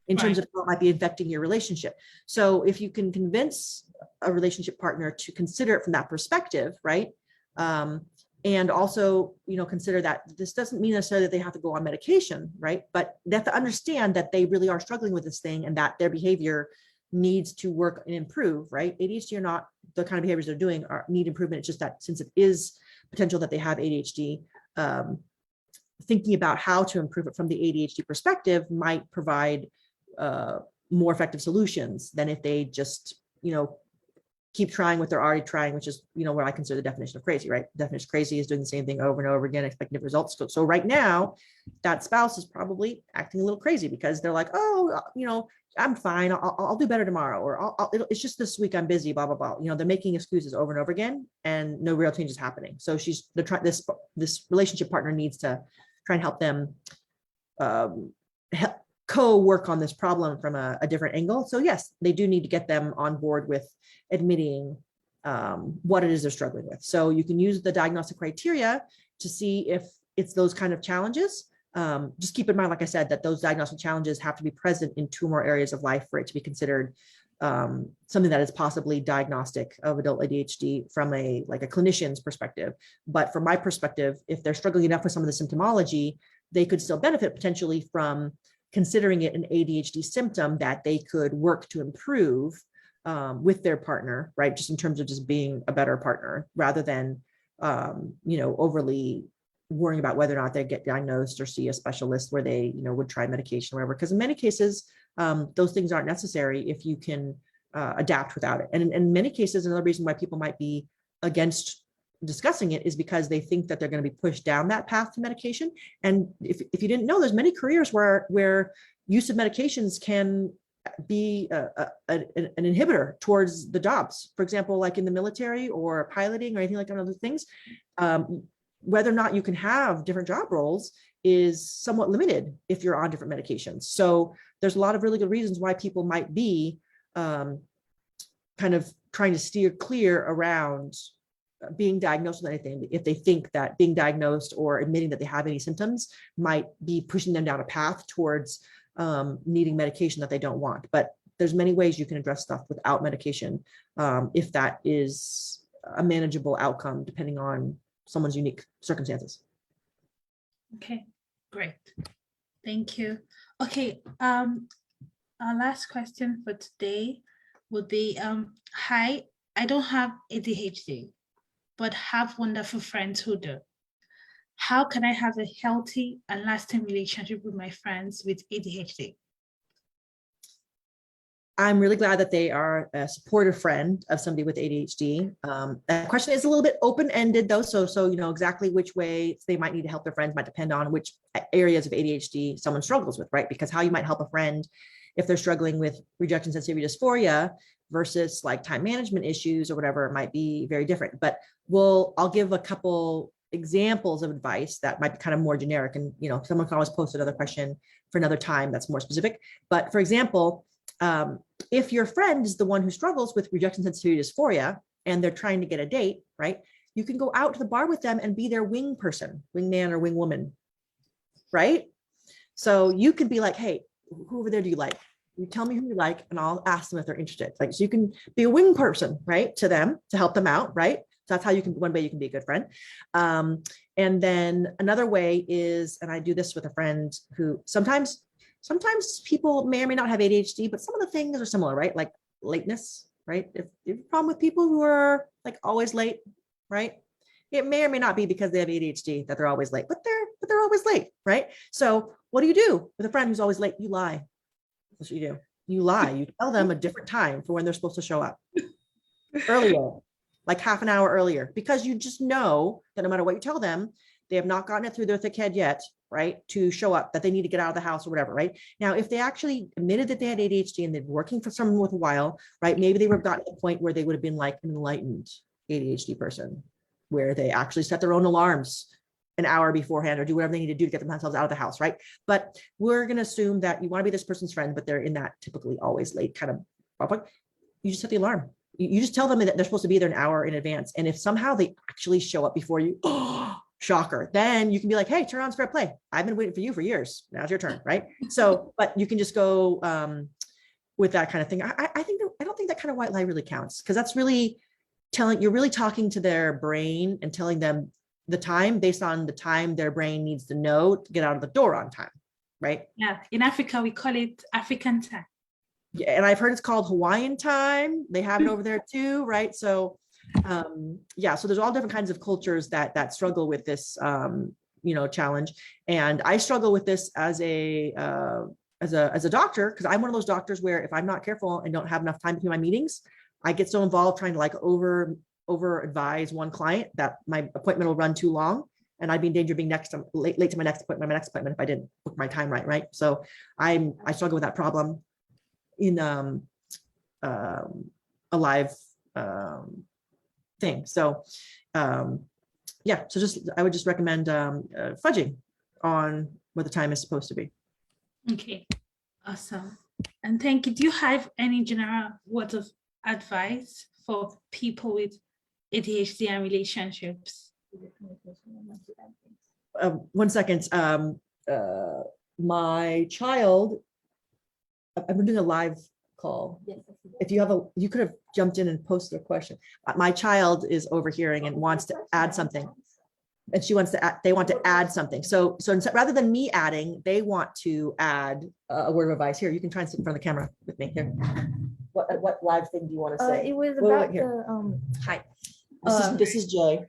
In terms of what might be affecting your relationship. So if you can convince a relationship partner to consider it from that perspective, right? And also, consider that this doesn't mean necessarily that they have to go on medication, right? But they have to understand that they really are struggling with this thing and that their behavior needs to work and improve, right? ADHD or not, the kind of behaviors they're doing need improvement. It's just that since it is potential that they have ADHD, thinking about how to improve it from the ADHD perspective might provide more effective solutions than if they just, keep trying what they're already trying, which is, what I consider the definition of crazy, right? The definition of crazy is doing the same thing over and over again, expecting different results. So right now, that spouse is probably acting a little crazy because they're like, oh, I'm fine. I'll do better tomorrow. Or it's just this week I'm busy, blah, blah, blah. They're making excuses over and over again and no real change is happening. So this relationship partner needs to try and help them co-work on this problem from a different angle. So yes, they do need to get them on board with admitting what it is they're struggling with. So you can use the diagnostic criteria to see if it's those kind of challenges. Just keep in mind, like I said, that those diagnostic challenges have to be present in 2 more areas of life for it to be considered something that is possibly diagnostic of adult ADHD from a clinician's perspective. But from my perspective, if they're struggling enough with some of the symptomology, they could still benefit potentially from considering it an ADHD symptom that they could work to improve with their partner, right? Just in terms of just being a better partner rather than, overly worrying about whether or not they get diagnosed or see a specialist where they, would try medication or whatever. Because in many cases, those things aren't necessary if you can adapt without it. And in many cases, another reason why people might be against discussing it is because they think that they're going to be pushed down that path to medication. And if you didn't know, there's many careers where use of medications can be an inhibitor towards the jobs. For example, like in the military or piloting or anything like that, other things, whether or not you can have different job roles is somewhat limited if you're on different medications. So there's a lot of really good reasons why people might be kind of trying to steer clear around being diagnosed with anything if they think that being diagnosed or admitting that they have any symptoms might be pushing them down a path towards needing medication that they don't want. But there's many ways you can address stuff without medication if that is a manageable outcome depending on someone's unique circumstances. Okay, great. Thank you. Okay, our last question for today would be, hi, I don't have ADHD, but have wonderful friends who do. How can I have a healthy and lasting relationship with my friends with ADHD? I'm really glad that they are a supportive friend of somebody with ADHD. That question is a little bit open-ended though. So exactly which way they might need to help their friends might depend on which areas of ADHD someone struggles with, right? Because how you might help a friend if they're struggling with rejection sensitivity dysphoria versus like time management issues or whatever might be very different. But I'll give a couple examples of advice that might be kind of more generic, and someone can always post another question for another time that's more specific. But for example, if your friend is the one who struggles with rejection sensitivity dysphoria and they're trying to get a date, right? You can go out to the bar with them and be their wing person, wingman or wingwoman, right? So you could be like, hey, who over there do you like? You tell me who you like and I'll ask them if they're interested. Like, so you can be a wing person, right? To them to help them out, right? So that's how one way you can be a good friend. And then another way is, and I do this with a friend who sometimes people may or may not have ADHD, but some of the things are similar, right? Like lateness, right? If you have a problem with people who are like always late, right? It may or may not be because they have ADHD that they're always late, but they're always late, right? So what do you do with a friend who's always late? You lie. That's what you do. You lie. You tell them a different time for when they're supposed to show up, earlier, like half an hour earlier, because you just know that no matter what you tell them, they have not gotten it through their thick head yet, right? To show up that they need to get out of the house or whatever, right? Now, if they actually admitted that they had ADHD and they've been working for someone with a while, right? Maybe they would have gotten to the point where they would have been like an enlightened ADHD person, where they actually set their own alarms an hour beforehand or do whatever they need to do to get themselves out of the house, right? But we're going to assume that you want to be this person's friend, but they're in that typically always late kind of public. You just set the alarm. You just tell them that they're supposed to be there an hour in advance. And if somehow they actually show up before you, oh, shocker, then you can be like, hey, turn on fair play. I've been waiting for you for years. Now's your turn, right? So, but you can just go with that kind of thing. I don't think that kind of white lie really counts, because that's really you're really talking to their brain and telling them the time based on the time their brain needs to know to get out of the door on time, right? Yeah, in Africa, we call it African time. Yeah, and I've heard it's called Hawaiian time. They have it over there too, right? So yeah, so there's all different kinds of cultures that struggle with this challenge. And I struggle with this as a doctor, because I'm one of those doctors where if I'm not careful and don't have enough time between my meetings, I get so involved trying to like over advise one client that my appointment will run too long, and I'd be in danger of being late to my next appointment if I didn't book my time right. So I struggle with that problem in a live thing. So yeah, so I would just recommend fudging on what the time is supposed to be. Okay, awesome. And thank you. Do you have any general words of advice for people with ADHD and relationships? 1 second. My child, I'm doing a live call. If you could have jumped in and posted a question. My child is overhearing and wants to add something. And they want to add something. So rather than me adding, they want to add a word of advice. Here, you can try and sit in front of the camera with me here. What live thing do you want to say? It was Wait, about here. hi. This is Jay.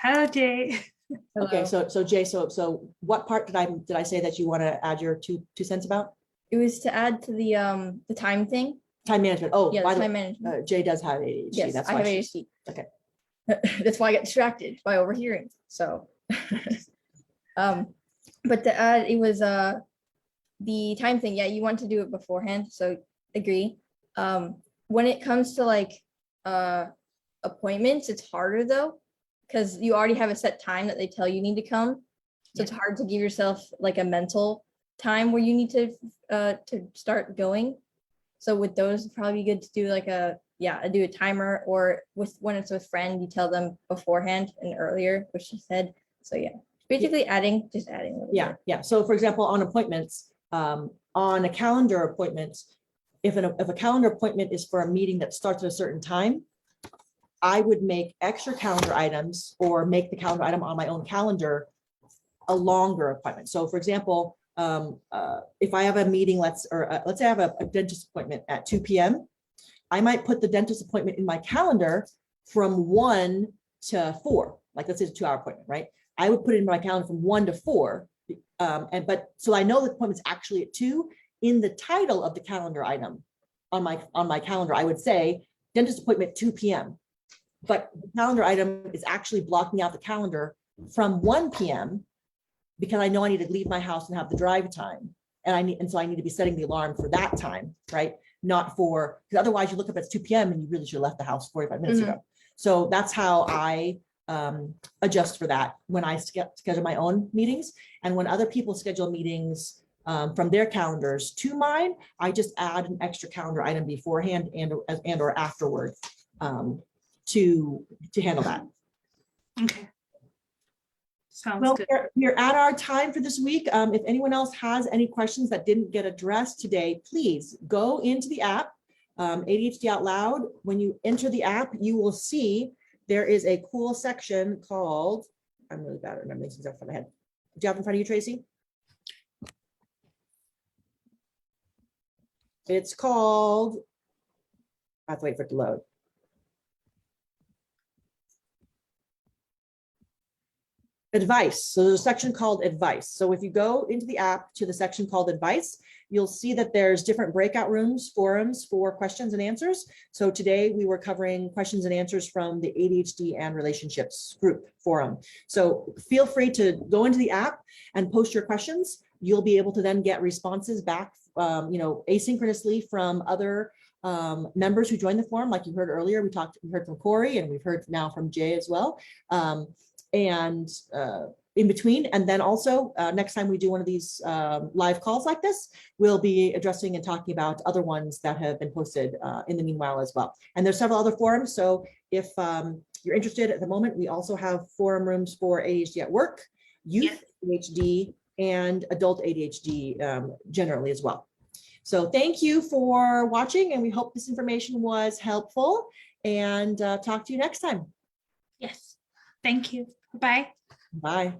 Hello, Jay. Okay, so Jay, so what part did I say that you want to add your two cents about? It was to add to the time thing. Time management. Oh, Yeah, by the time way, management. Jay does have ADHD. Yes, That's I why have she's- ADHD. Okay. That's why I get distracted by overhearing. So, but to add, it was the time thing. Yeah, you want to do it beforehand. So agree. When it comes to like appointments, it's harder though, because you already have a set time that they tell you need to come. So it's hard to give yourself like a mental time where you need to start going. So with those, it'd probably be good to do like do a timer, or when it's with friend, you tell them beforehand and earlier, which she said. So yeah, basically just adding a little bit. Yeah. So for example, on appointments, on a calendar appointment, if a calendar appointment is for a meeting that starts at a certain time, I would make extra calendar items or make the calendar item on my own calendar a longer appointment. So for example, if I have a meeting, let's say I have a dentist appointment at 2 p.m., I might put the dentist appointment in my calendar from 1 to 4, like let's say it's a 2-hour appointment, right? I would put it in my calendar from 1 to 4. So I know the appointment's actually at 2. In the title of the calendar item on my calendar, I would say dentist appointment 2 p.m. But the calendar item is actually blocking out the calendar from 1 p.m. because I know I need to leave my house and have the drive time. And so I need to be setting the alarm for that time, right? Not for, because otherwise you look up, it's 2 p.m. and you really should have left the house 45 minutes ago. So that's how I adjust for that when I schedule my own meetings. And when other people schedule meetings from their calendars to mine, I just add an extra calendar item beforehand and or afterward to handle that. Okay. Sounds Well, good. we're at our time for this week. If anyone else has any questions that didn't get addressed today, please go into the app, ADHD Out Loud. When you enter the app, you will see there is a cool section called, I'm really bad at remembering things off the top of my head. Do you have it in front of you, Tracy? It's called, I have to wait for it to load. Advice. So there's a section called advice. So if you go into the app to the section called advice, you'll see that there's different breakout rooms, forums for questions and answers. So today we were covering questions and answers from the ADHD and Relationships group forum. So feel free to go into the app and post your questions. You'll be able to then get responses back, asynchronously from other members who joined the forum. Like you heard earlier, we heard from Corey, and we've heard now from Jay as well. And in between, and then also next time we do one of these live calls like this, we'll be addressing and talking about other ones that have been posted in the meanwhile as well. And there's several other forums, so if you're interested at the moment, we also have forum rooms for ADHD at work, youth ADHD, and adult ADHD generally as well. So thank you for watching, and we hope this information was helpful, and talk to you next time. Yes. Thank you. Bye. Bye.